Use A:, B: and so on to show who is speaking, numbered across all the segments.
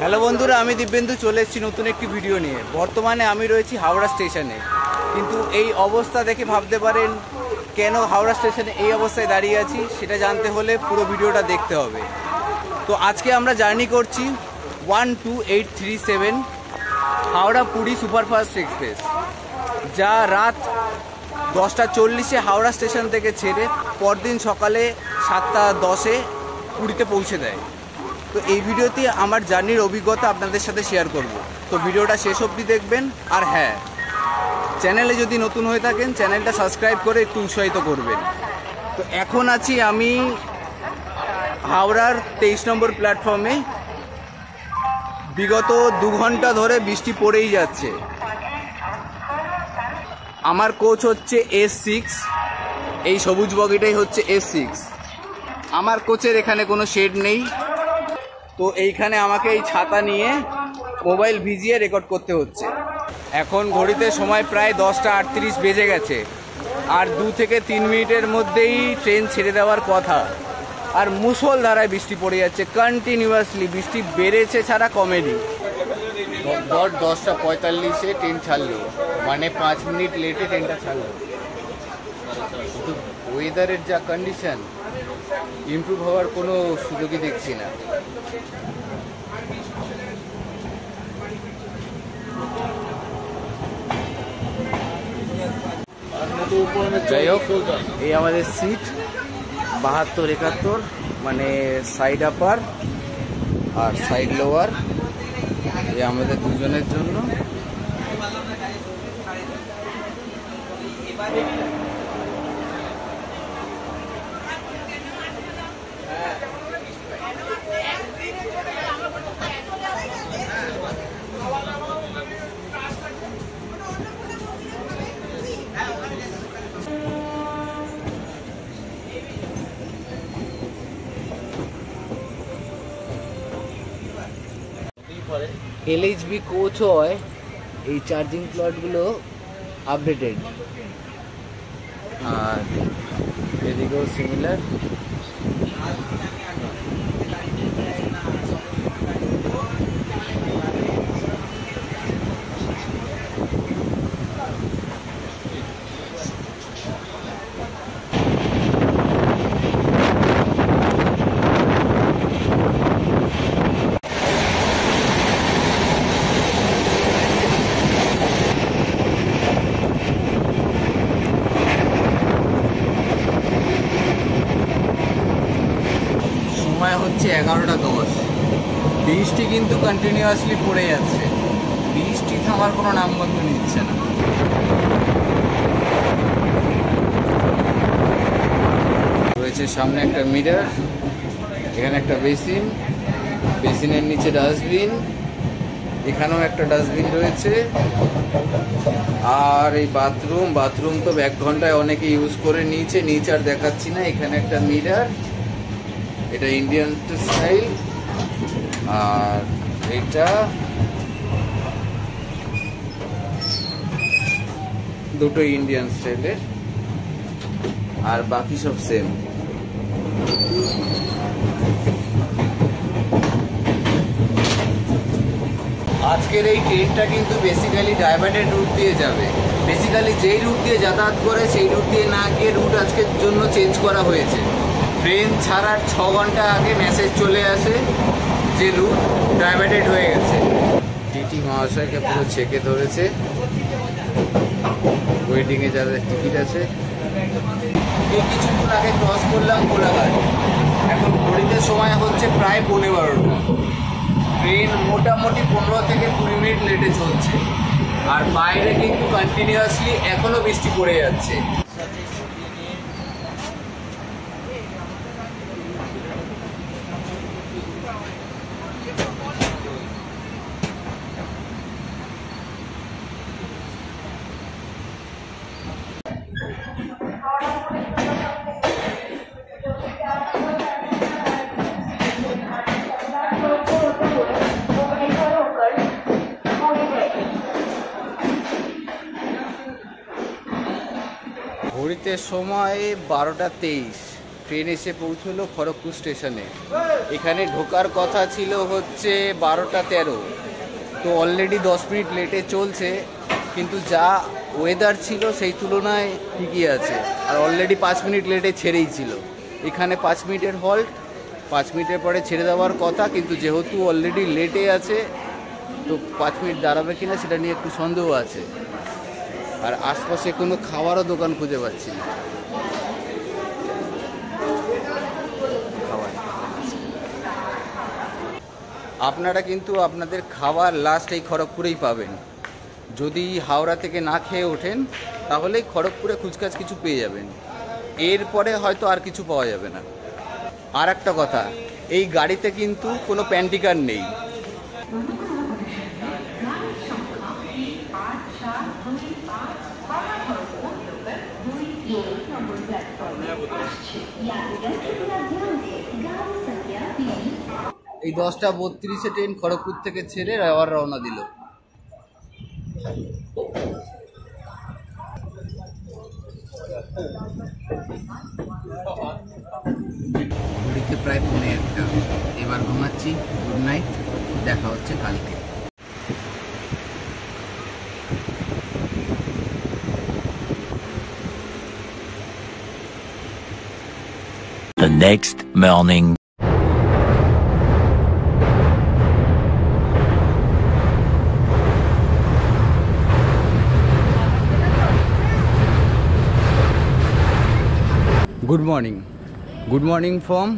A: Hello বন্ধুরা, আমি দিব্যেন্দু চলে এসেছি নতুন একটি ভিডিও নিয়ে। বর্তমানে আমি রয়েছি হাওড়া স্টেশনে, কিন্তু এই অবস্থা দেখে ভাবতে পারেন কেন হাওড়া স্টেশনে এই অবস্থায় দাঁড়িয়ে আছি। সেটা জানতে হলে পুরো ভিডিওটা দেখতে হবে। তো আজকে আমরা জার্নি করছি 12837 হাওড়া পুরী সুপারফাস্ট এক্সপ্রেস, যা রাত 10:40 হাওড়া স্টেশন থেকে ছেড়ে পরদিন সকালে 7:10 পুরীতে পৌঁছে দেয়। তো এই ভিডিওতে আমার জার্নির অভিজ্ঞতা আপনাদের সাথে শেয়ার করব। তো ভিডিওটা শেষ অবধি দেখবেন। আর হ্যাঁ, চ্যানেলে যদি নতুন হয়ে থাকেন চ্যানেলটা সাবস্ক্রাইব করে একটু উৎসাহিত করবেন। তো এখন আছি আমি হাওড়ার 23 নম্বর প্ল্যাটফর্মে। বিগত 2 ঘন্টা ধরে বৃষ্টি পড়েই যাচ্ছে। আমার কোচ হচ্ছে S6, এই সবুজ বগিটাই হচ্ছে S6। আমার কোচের এখানে কোনো শেড নেই, তো এইখানে আমাকে এই ছাতা নিয়ে মোবাইল ভিজিয়ে রেকর্ড করতে হচ্ছে। এখন ঘড়িতে সময় প্রায় 10:38 বেজে গেছে, আর 2 থেকে 3 মিনিটের মধ্যেই ট্রেন ছেড়ে দেওয়ার কথা। আর মুষলধারায় বৃষ্টি পড়ে যাচ্ছে, কন্টিনিউয়াসলি বৃষ্টি বেড়েছে ছাড়া কমেনি। 10:45 ট্রেন ছাড়লো, মানে 5 মিনিট লেটে ট্রেনটা ছাড়লো। কিন্তু ওয়েদারের যা কন্ডিশন, ইমপ্রুভ হওয়ার কোনো সুযোগই দেখছি না। যাই হোক, এই আমাদের সিট 72-71, মানে সাইড আপার আর সাইড লোয়ার, এই আমাদের দুজনের জন্য। LHB কোচ হয়, এই চার্জিং প্লটগুলো আপডেটেড, আর এদিকেও সিমিলার। হচ্ছে 11:10। বৃষ্টি কিন্তু কন্টিনিউয়াসলি পড়ে যাচ্ছে, বৃষ্টি থামার কোনো নামগন্ধ নিচ্ছে না। রয়েছে সামনে একটা মিরর, এখানে একটা বেসিন, বেসিনের নিচে ডাস্টবিন, এখানেও একটা ডাস্টবিন রয়েছে। আর এই বাথরুম তো 1 ঘন্টায় অনেকে ইউজ করে নিচে আর দেখাচ্ছি না। এখানে একটা মিরর, এটা ইন্ডিয়ান স্টাইল, আর এটা দুটো ইন্ডিয়ান স্টাইলের, আর বাকি সব সেম। আজকের এই ট্রেনটা কিন্তু বেসিক্যালি ডাইভার্টেড রুট দিয়ে যাবে। বেসিক্যালি যেই রুট দিয়ে যাতায়াত করে সেই রুট দিয়ে না গিয়ে রুট আজকের জন্য চেঞ্জ করা হয়েছে। ট্রেন ছাড়ার 6 ঘন্টা আগে মেসেজ চলে আসে যে রুট ডাইভার্টেড হয়ে গেছে। টিটি মহাশয়কে পুরো ছেকে ধরেছে, ওয়েটিংয়ে যাদের টিকিট আছে। এই কিছুক্ষণ আগে ক্রস করলাম কোলাঘাট, এখন ঘড়িতে সময় হচ্ছে প্রায় 12:15। ট্রেন মোটামুটি 15 থেকে 20 মিনিট লেটে চলছে, আর বাইরে কিন্তু কন্টিনিউয়াসলি এখনো বৃষ্টি পড়ে যাচ্ছে। ঘড়িতে সময় 12টা 23। ট্রেন এসে পৌঁছলো খড়গপুর স্টেশনে। এখানে ঢোকার কথা ছিল হচ্ছে 12টা 13। তো অলরেডি 10 মিনিট লেটে চলছে, কিন্তু যা ওয়েদার ছিল সেই তুলনায় ঠিকই আছে। আর অলরেডি 5 মিনিট লেটে ছেড়েই ছিল। এখানে 5 মিনিটের হল্ট, 5 মিনিটের পরে ছেড়ে দেওয়ার কথা, কিন্তু যেহেতু অলরেডি লেটে আছে তো 5 মিনিট দাঁড়াবে কিনা সেটা নিয়ে একটু সন্দেহ আছে। আর আশপাশে কোনো খাওয়ারও দোকান খুঁজে পাচ্ছি না। আপনারা কিন্তু আপনাদের খাবার লাস্ট এই খড়গপুরেই পাবেন। যদি হাওড়া থেকে না খেয়ে ওঠেন তাহলেই খড়গপুরে খুচখাচ কিছু পেয়ে যাবেন, এরপরে হয়তো আর কিছু পাওয়া যাবে না। আর একটা কথা, এই গাড়িতে কিন্তু কোনো প্যান্টিকার নেই। এই 10টা 32-এ ট্রেন খড়গপুর থেকে ছেড়ে আবার রওনা দিল। ঘড়িতে প্রায় 1:45। এবার ঘুমাচ্ছি। গুড নাইট, দেখা হচ্ছে কালকে।
B: The next morning.
A: Good morning from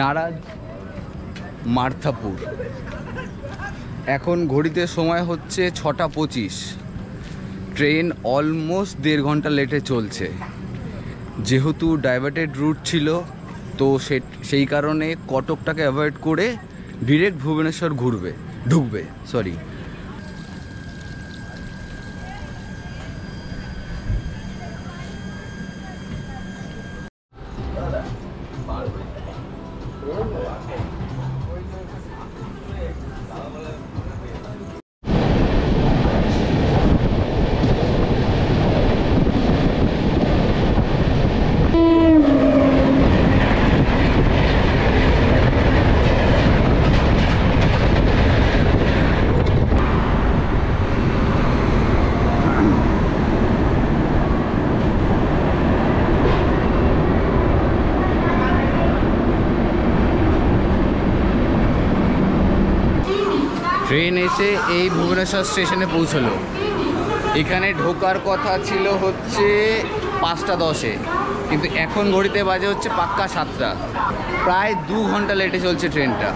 A: নারাজ মার্থাপুর। এখন ঘড়িতে সময় হচ্ছে 6টা 25। ট্রেন অলমোস্ট 1.5 ঘন্টা লেটে চলছে। যেহেতু ডাইভার্টেড রুট ছিল তো সেই কারণে কটকটাকে অ্যাভয়েড করে ডিরেক্ট ভুবনেশ্বর ঢুকবে। ট্রেন এসে এই ভুবনেশ্বর স্টেশনে পৌঁছলো। এখানে ঢোকার কথা ছিল হচ্ছে 5টা 10-এ, কিন্তু এখন ঘড়িতে বাজে হচ্ছে পাক্কা 7টা। প্রায় 2 ঘন্টা লেটে চলছে ট্রেনটা।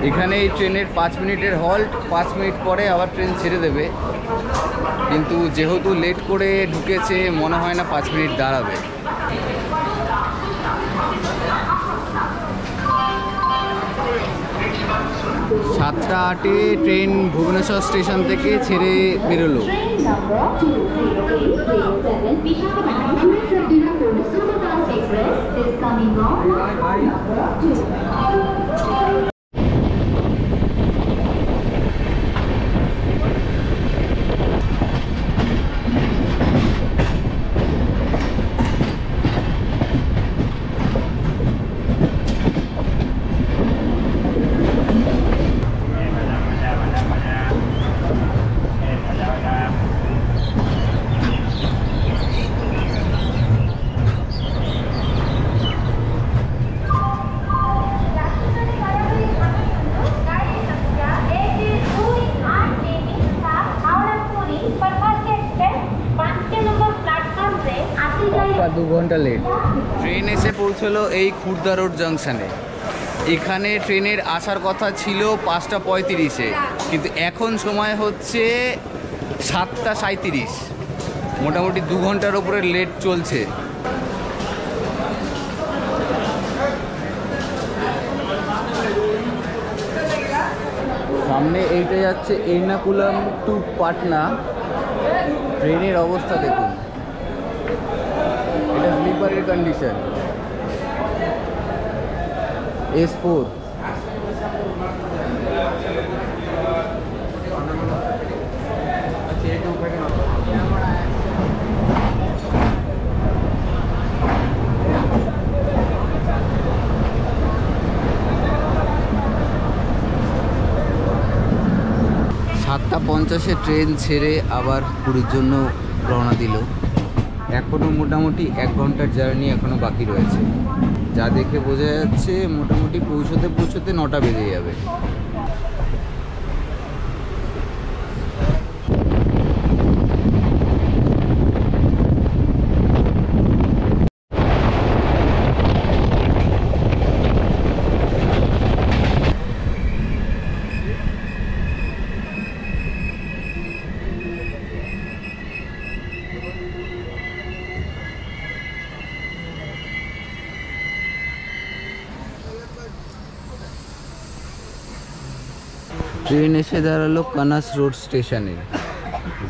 A: এখানে এই ট্রেনের 5 মিনিটের হল্ট, 5 মিনিট পরে আবার ট্রেন ছেড়ে দেবে, কিন্তু যেহেতু লেট করে ঢুকেছে মনে হয় না 5 মিনিট দাঁড়াবে। 7টা 8-এ ট্রেন ভুবনেশ্বর স্টেশন থেকে ছেড়ে বেরোলো। পাক্কা 2 ঘন্টা লেট। ট্রেন এসে পৌঁছলো এই খুর্দা রোড জাংশনে। এখানে ট্রেনের আসার কথা ছিল 5টা 35-এ, কিন্তু এখন সময় হচ্ছে 7টা 37। মোটামুটি 2 ঘন্টার উপরে লেট চলছে। সামনে এইটা যাচ্ছে এর্নাকুলাম টু পাটনা। ট্রেনের অবস্থা দেখুন, এটা স্লিপারের কন্ডিশন। S4 9:50 ট্রেন ছেড়ে আবার পুরীর জন্য রওনা দিল। এখনও মোটামুটি 1 ঘন্টার জার্নি এখনও বাকি রয়েছে। যা দেখে বোঝা যাচ্ছে মোটামুটি পৌঁছতে 9টা বেজে যাবে। ট্রেন এসে দাঁড়ালো কানাস রোড স্টেশনে।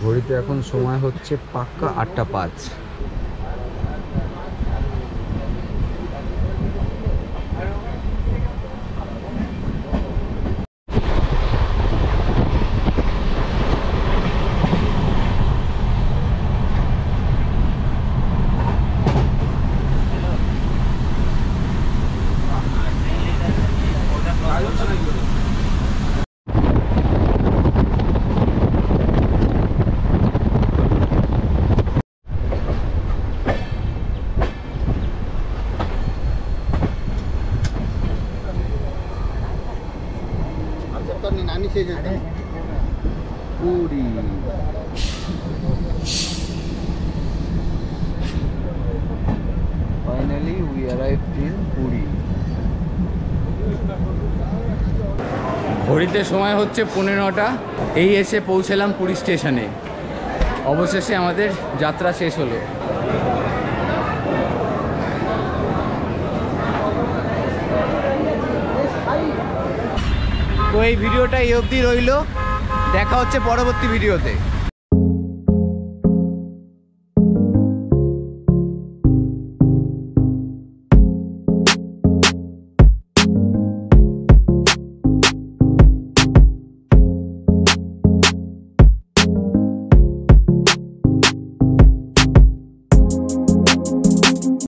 A: ঘড়িতে এখন সময় হচ্ছে পাক্কা 8:05। Puri finally we arrived in Puri. ঘড়িতে সময় হচ্ছে 15টা। এই এসে পৌঁছলাম পুরী স্টেশনে। অবশেষে আমাদের যাত্রা শেষ হলো। তো এই ভিডিওটা এই অবধি রইল। দেখা হচ্ছে পরবর্তী ভিডিওতে।